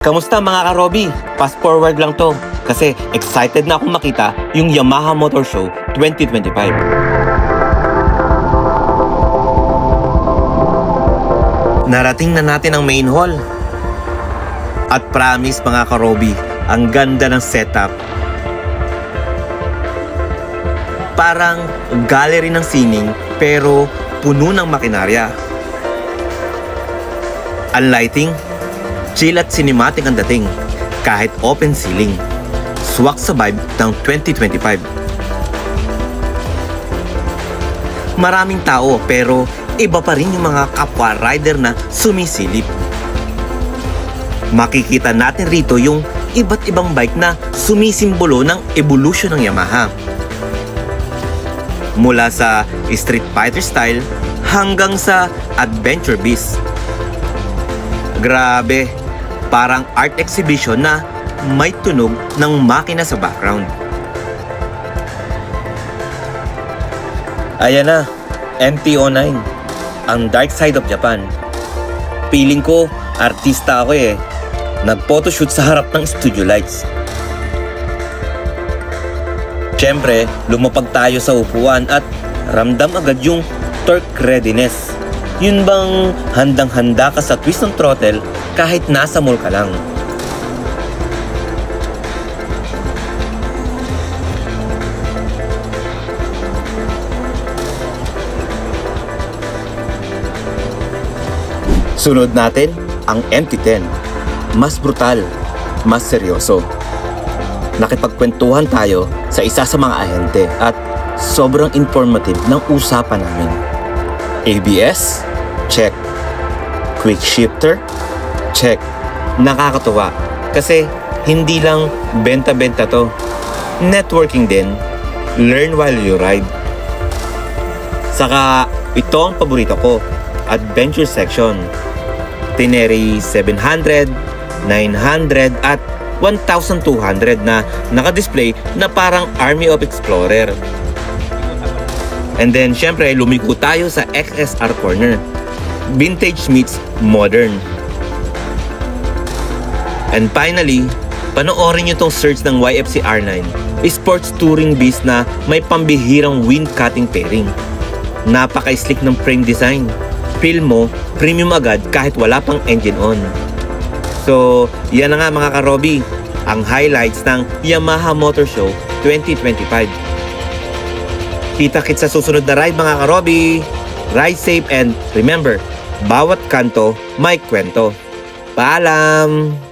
Kamusta mga ka-Robby? Fast forward lang to kasi excited na akong makita yung Yamaha Motor Show 2025. Narating na natin ang main hall. At promise mga ka-Robby, ang ganda ng setup. Parang gallery ng sining pero puno ng makinarya. Ang lighting, chill at cinematic ang dating, kahit open ceiling. Swak sa vibe ng 2025. Maraming tao pero iba pa rin yung mga kapwa rider na sumisilip. Makikita natin rito yung iba't ibang bike na sumisimbolo ng evolution ng Yamaha. Mula sa Street Fighter style hanggang sa Adventure Beast. Grabe, parang art exhibition na may tunog ng makina sa background. Ayan na, MT-09, ang dark side of Japan. Feeling ko, artista ako eh. Nag-photoshoot sa harap ng studio lights. Siyempre, lumapag tayo sa upuan at ramdam agad yung torque readiness. Yun bang handang-handa ka sa twist ng throttle kahit nasa mall ka lang. Sunod natin ang MT-10. Mas brutal, mas seryoso. Nakipagkwentuhan tayo sa isa sa mga ahente at sobrang informative ng usapan namin. ABS? Check. Quick shifter? Check. Nakakatuwa kasi hindi lang benta-benta to. Networking din. Learn while you ride. Saka ito ang paborito ko, adventure section. Tenere 700, 900 at 1,200 na nakadisplay na parang Army of Explorer. And then syempre lumiko tayo sa XSR corner. Vintage meets modern. And finally, panoorin nyo tong search ng YFC R9. Sports touring beast na may pambihirang wind cutting fairing. Napaka-slick ng frame design. Feel mo, premium agad kahit wala pang engine on. So, yan na nga mga ka-Robby, ang highlights ng Yamaha Motor Show 2025. Kita-kits sa susunod na ride mga ka-Robby. Ride safe and remember, bawat kanto may kwento. Paalam!